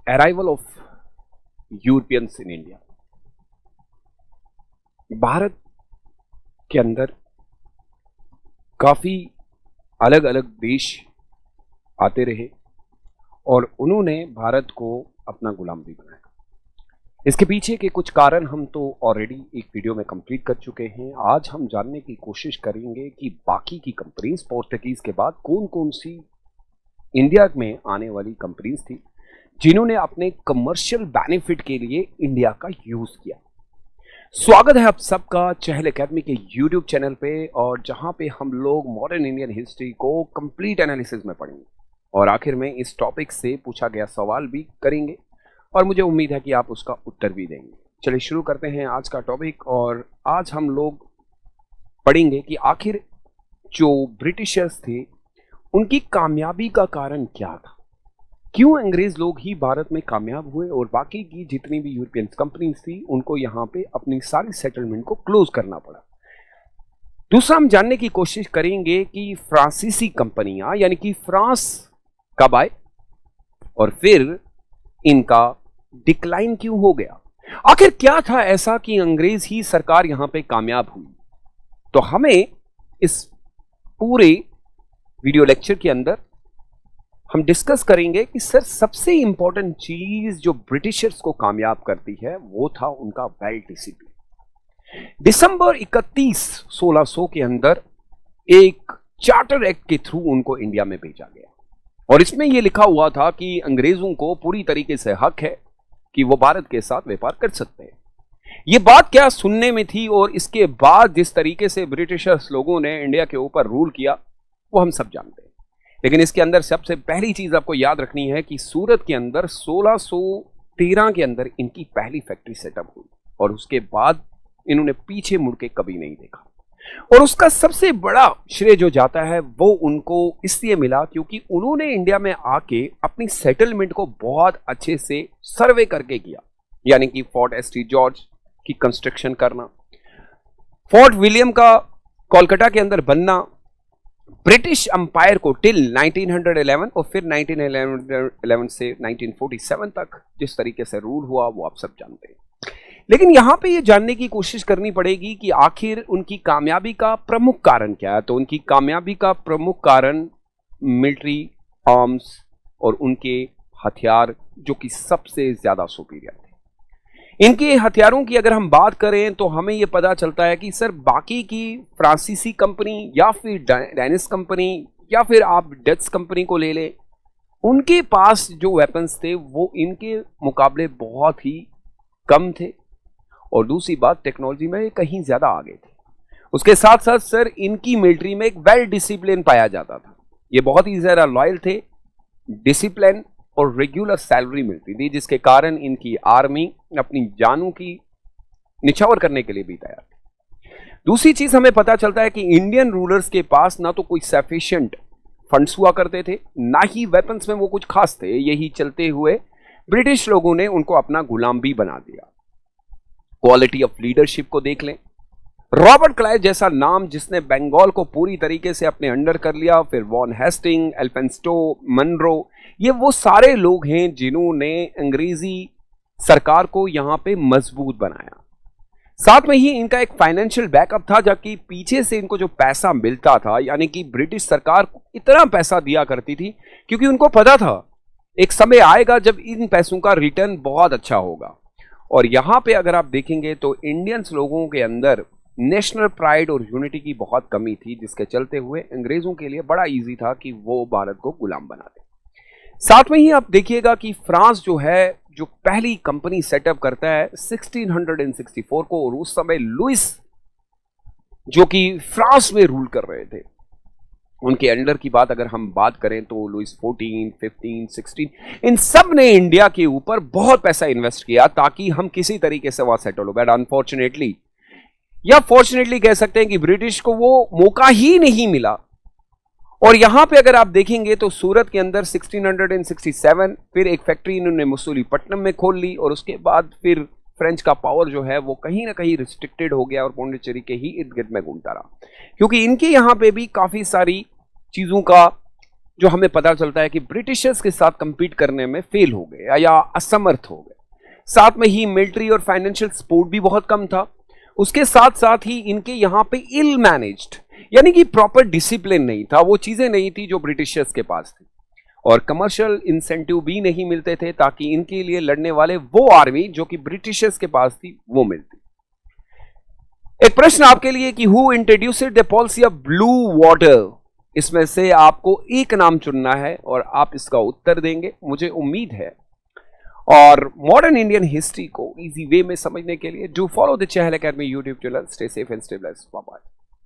Arrival of Europeans in India. Bharat के अंदर काफी अलग अलग देश आते रहे और उन्होंने भारत को अपना गुलाम भी बनाया। इसके पीछे के कुछ कारण हम तो ऑलरेडी एक वीडियो में कंप्लीट कर चुके हैं। आज हम जानने की कोशिश करेंगे कि बाकी की कंपनीज पोर्टुगीज के बाद कौन कौन सी इंडिया में आने वाली कंपनीज थी जिन्होंने अपने कमर्शियल बेनिफिट के लिए इंडिया का यूज किया। स्वागत है आप सबका चहल एकेडमी के यूट्यूब चैनल पे, और जहां पे हम लोग मॉडर्न इंडियन हिस्ट्री को कंप्लीट एनालिसिस में पढ़ेंगे और आखिर में इस टॉपिक से पूछा गया सवाल भी करेंगे और मुझे उम्मीद है कि आप उसका उत्तर भी देंगे। चलिए शुरू करते हैं आज का टॉपिक। और आज हम लोग पढ़ेंगे कि आखिर जो ब्रिटिशर्स थे उनकी कामयाबी का कारण क्या था, क्यों अंग्रेज लोग ही भारत में कामयाब हुए और बाकी की जितनी भी यूरोपियन कंपनीज थी उनको यहाँ पे अपनी सारी सेटलमेंट को क्लोज करना पड़ा। दूसरा हम जानने की कोशिश करेंगे कि फ्रांसीसी कंपनियां यानी कि फ्रांस कब आए और फिर इनका डिक्लाइन क्यों हो गया। आखिर क्या था ऐसा कि अंग्रेज ही सरकार यहां पे कामयाब हुई। तो हमें इस पूरे वीडियो लेक्चर के अंदर हम डिस्कस करेंगे कि सर सबसे इंपॉर्टेंट चीज जो ब्रिटिशर्स को कामयाब करती है वो था उनका वेल डिसिप्लिन। दिसंबर 31 1600 के अंदर एक चार्टर एक्ट के थ्रू उनको इंडिया में भेजा गया और इसमें यह लिखा हुआ था कि अंग्रेजों को पूरी तरीके से हक है कि वो भारत के साथ व्यापार कर सकते हैं। ये बात क्या सुनने में थी और इसके बाद जिस तरीके से ब्रिटिशर्स लोगों ने इंडिया के ऊपर रूल किया वो हम सब जानते हैं। लेकिन इसके अंदर सबसे पहली चीज आपको याद रखनी है कि सूरत के अंदर 1613 के अंदर इनकी पहली फैक्ट्री सेटअप हुई और उसके बाद इन्होंने पीछे मुड़ के कभी नहीं देखा। और उसका सबसे बड़ा श्रेय जो जाता है वो उनको इसलिए मिला क्योंकि उन्होंने इंडिया में आके अपनी सेटलमेंट को बहुत अच्छे से सर्वे करके किया। यानी कि फोर्ट एसटी जॉर्ज की कंस्ट्रक्शन करना, फोर्ट विलियम का कोलकाता के अंदर बनना, ब्रिटिश अंपायर को टिल 1911 और फिर 1911 से 1947 तक जिस तरीके से रूल हुआ वो आप सब जानते हैं। लेकिन यहां पे ये जानने की कोशिश करनी पड़ेगी कि आखिर उनकी कामयाबी का प्रमुख कारण क्या है। तो उनकी कामयाबी का प्रमुख कारण मिलिट्री आर्म्स और उनके हथियार जो कि सबसे ज्यादा सुपीरियर थे। इनके हथियारों की अगर हम बात करें तो हमें यह पता चलता है कि सर बाकी की फ्रांसीसी कंपनी या फिर डेनिश कंपनी या फिर आप डच कंपनी को ले लें, उनके पास जो वेपन्स थे वो इनके मुकाबले बहुत ही कम थे और दूसरी बात टेक्नोलॉजी में कहीं ज्यादा आगे थे। उसके साथ साथ सर इनकी मिलिट्री में एक वेल डिसिप्लिन पाया जाता था। ये बहुत ही ज्यादा लॉयल थे, डिसिप्लिन और रेगुलर सैलरी मिलती थी जिसके कारण इनकी आर्मी अपनी जानों की निछावर करने के लिए भी तैयार थी। दूसरी चीज हमें पता चलता है कि इंडियन रूलर्स के पास ना तो कोई सफिशिएंट फंड्स हुआ करते थे, ना ही वेपन्स में वो कुछ खास थे। यही चलते हुए ब्रिटिश लोगों ने उनको अपना गुलाम भी बना दिया। क्वालिटी ऑफ लीडरशिप को देख लें, रॉबर्ट क्लाइव जैसा नाम जिसने बंगाल को पूरी तरीके से अपने अंडर कर लिया, फिर वॉन हेस्टिंग, एल्फेंस्टो, मनरो, ये वो सारे लोग हैं जिन्होंने अंग्रेजी सरकार को यहां पे मजबूत बनाया। साथ में ही इनका एक फाइनेंशियल बैकअप था जबकि पीछे से इनको जो पैसा मिलता था, यानी कि ब्रिटिश सरकार इतना पैसा दिया करती थी क्योंकि उनको पता था एक समय आएगा जब इन पैसों का रिटर्न बहुत अच्छा होगा। और यहां पे अगर आप देखेंगे तो इंडियंस लोगों के अंदर नेशनल प्राइड और यूनिटी की बहुत कमी थी जिसके चलते हुए अंग्रेजों के लिए बड़ा इजी था कि वो भारत को गुलाम बना दे। साथ में ही आप देखिएगा कि फ्रांस जो है जो पहली कंपनी सेटअप करता है 1664 को, और उस समय लुइस जो कि फ्रांस में रूल कर रहे थे उनके अंडर की बात अगर हम बात करें तो लुइस 14, 15, 16 इन सब ने इंडिया के ऊपर बहुत पैसा इन्वेस्ट किया ताकि हम किसी तरीके से वहां सेटल हो। बट अनफॉर्चुनेटली या फॉर्चुनेटली कह सकते हैं कि ब्रिटिश को वो मौका ही नहीं मिला। और यहां पे अगर आप देखेंगे तो सूरत के अंदर 1667 फिर एक फैक्ट्री इन्होंने मसूलीपट्टनम में खोल ली और उसके बाद फिर फ्रेंच का पावर जो है वो कहीं ना कहीं रिस्ट्रिक्टेड हो गया और पौंडीचेरी के ही इर्द गिर्द में घूमता रहा क्योंकि इनके यहाँ पे भी काफी सारी चीजों का जो हमें पता चलता है कि ब्रिटिशर्स के साथ कंपीट करने में फेल हो गए या असमर्थ हो गए। साथ में ही मिलिट्री और फाइनेंशियल सपोर्ट भी बहुत कम था। उसके साथ साथ ही इनके यहाँ पे इल मैनेज्ड, यानी कि प्रॉपर डिसिप्लिन नहीं था, वो चीजें नहीं थी जो ब्रिटिशर्स के पास थी, और कमर्शियल इंसेंटिव भी नहीं मिलते थे ताकि इनके लिए लड़ने वाले वो आर्मी जो कि ब्रिटिशर्स के पास थी वो मिलती। एक प्रश्न आपके लिए कि who introduced the policy of blue water, इसमें से आपको एक नाम चुनना है और आप इसका उत्तर देंगे, मुझे उम्मीद है। और मॉडर्न इंडियन हिस्ट्री को इजी वे में समझने के लिए do follow the Chahal Academy YouTube channel. Stay safe and stay blessed. Bye bye.